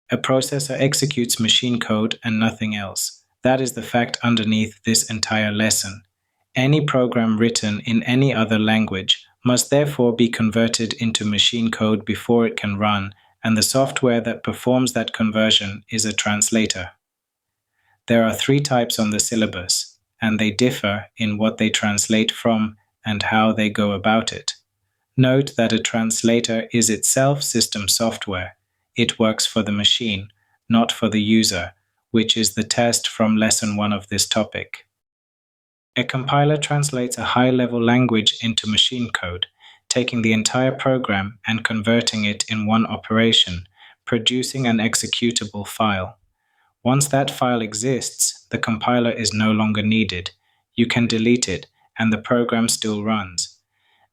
A processor executes machine code and nothing else. That is the fact underneath this entire lesson. Any program written in any other language must therefore be converted into machine code before it can run, and the software that performs that conversion is a translator. There are 3 types on the syllabus, and they differ in what they translate from and how they go about it. Note that a translator is itself system software. It works for the machine, not for the user, which is the test from lesson 1 of this topic. A compiler translates a high-level language into machine code, taking the entire program and converting it in one operation, producing an executable file. Once that file exists, the compiler is no longer needed. You can delete it, and the program still runs.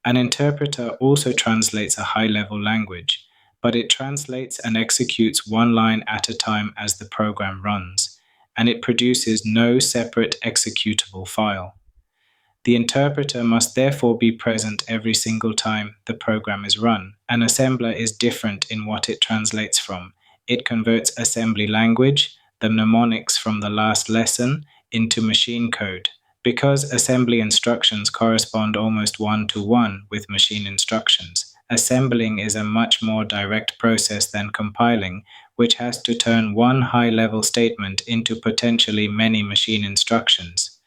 An interpreter also translates a high-level language, but it translates and executes one line at a time as the program runs, and it produces no separate executable file. The interpreter must therefore be present every single time the program is run. An assembler is different in what it translates from. It converts assembly language, the mnemonics from the last lesson, into machine code. Because assembly instructions correspond almost one-to-one with machine instructions, assembling is a much more direct process than compiling, which has to turn one high-level statement into potentially many machine instructions.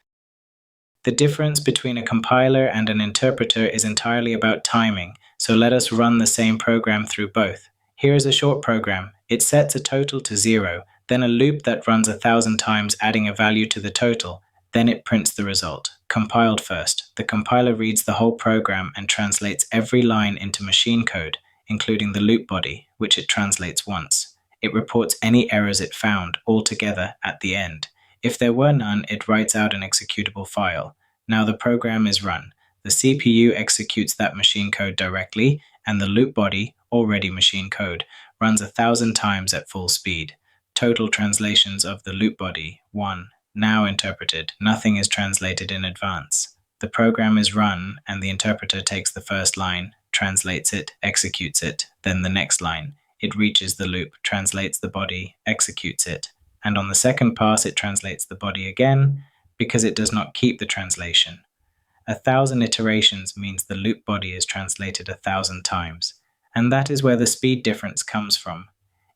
The difference between a compiler and an interpreter is entirely about timing, so let us run the same program through both. Here is a short program. It sets a total to 0, then a loop that runs 1,000 times adding a value to the total. Then it prints the result. Compiled first, the compiler reads the whole program and translates every line into machine code, including the loop body, which it translates once. It reports any errors it found altogether at the end. If there were none, it writes out an executable file. Now the program is run. The CPU executes that machine code directly, and the loop body, already machine code, runs 1,000 times at full speed. Total translations of the loop body, 1. Now interpreted. Nothing is translated in advance. The program is run, and the interpreter takes the first line, translates it, executes it, then the next line. It reaches the loop, translates the body, executes it, and on the second pass it translates the body again, because it does not keep the translation. 1,000 iterations means the loop body is translated 1,000 times, and that is where the speed difference comes from.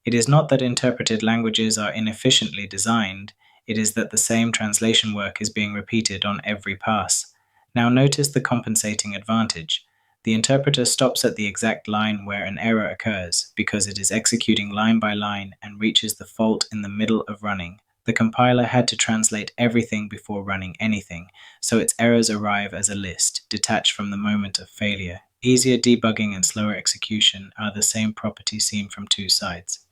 It is not that interpreted languages are inefficiently designed, it is that the same translation work is being repeated on every pass. Now notice the compensating advantage. The interpreter stops at the exact line where an error occurs, because it is executing line by line and reaches the fault in the middle of running. The compiler had to translate everything before running anything, so its errors arrive as a list, detached from the moment of failure. Easier debugging and slower execution are the same property seen from 2 sides.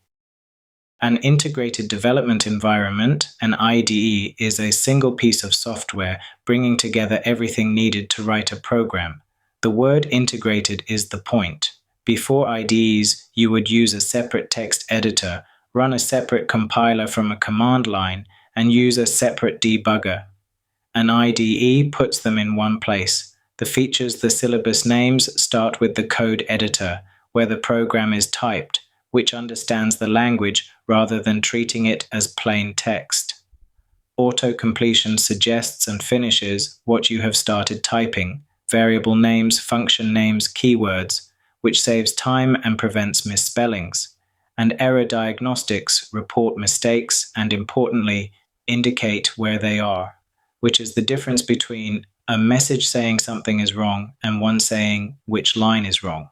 An integrated development environment, an IDE, is a single piece of software bringing together everything needed to write a program. The word integrated is the point. Before IDEs, you would use a separate text editor, run a separate compiler from a command line, and use a separate debugger. An IDE puts them in one place. The features the syllabus names start with the code editor, where the program is typed, which understands the language rather than treating it as plain text. Auto-completion suggests and finishes what you have started typing, variable names, function names, keywords, which saves time and prevents misspellings. And error diagnostics report mistakes and, importantly, indicate where they are, which is the difference between a message saying something is wrong and one saying which line is wrong.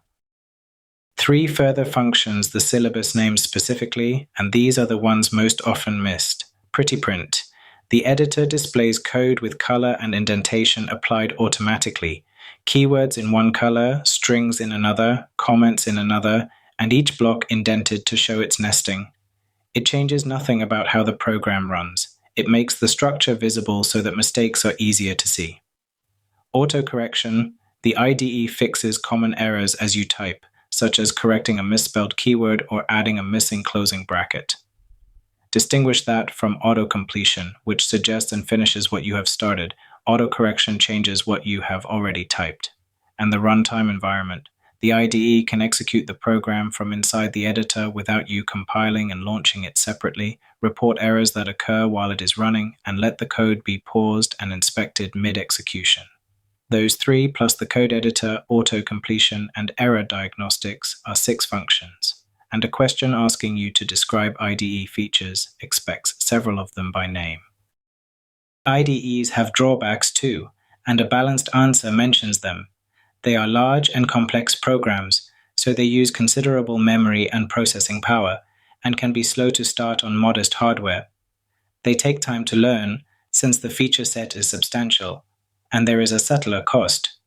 3 further functions the syllabus names specifically, and these are the ones most often missed. Pretty print. The editor displays code with color and indentation applied automatically. Keywords in one color, strings in another, comments in another, and each block indented to show its nesting. It changes nothing about how the program runs. It makes the structure visible so that mistakes are easier to see. Autocorrection. The IDE fixes common errors as you type, such as correcting a misspelled keyword or adding a missing closing bracket. Distinguish that from auto-completion, which suggests and finishes what you have started. Autocorrection changes what you have already typed. And the runtime environment. The IDE can execute the program from inside the editor without you compiling and launching it separately, report errors that occur while it is running, and let the code be paused and inspected mid-execution. Those three, plus the code editor, auto-completion, and error diagnostics, are 6 functions, and a question asking you to describe IDE features expects several of them by name. IDEs have drawbacks too, and a balanced answer mentions them. They are large and complex programs, so they use considerable memory and processing power, and can be slow to start on modest hardware. They take time to learn, since the feature set is substantial, and there is a subtler cost.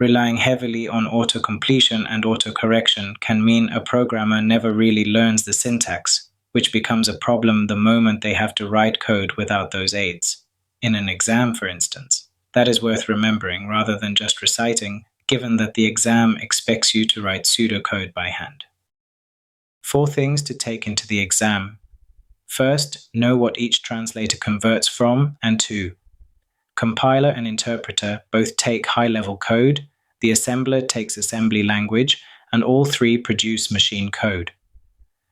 Relying heavily on auto-completion and auto-correction can mean a programmer never really learns the syntax, which becomes a problem the moment they have to write code without those aids. In an exam, for instance. That is worth remembering rather than just reciting, given that the exam expects you to write pseudocode by hand. 4 things to take into the exam. First, know what each translator converts from and to. Compiler and interpreter both take high-level code, the assembler takes assembly language, and all 3 produce machine code.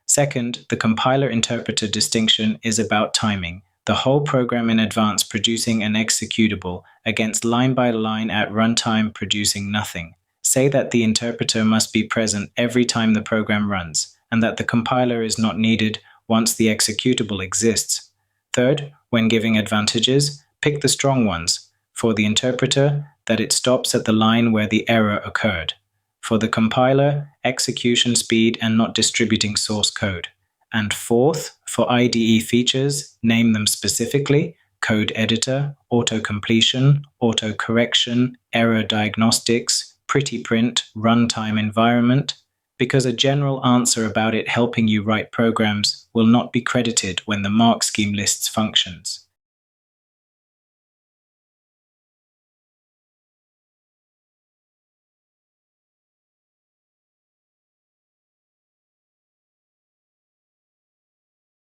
Second, the compiler-interpreter distinction is about timing, the whole program in advance producing an executable against line by line at runtime producing nothing. Say that the interpreter must be present every time the program runs, and that the compiler is not needed once the executable exists. Third, when giving advantages, pick the strong ones. For the interpreter, that it stops at the line where the error occurred. For the compiler, execution speed and not distributing source code. And fourth, for IDE features, name them specifically: code editor, auto-completion, auto-correction, error diagnostics, pretty print, runtime environment, because a general answer about it helping you write programs will not be credited when the mark scheme lists functions.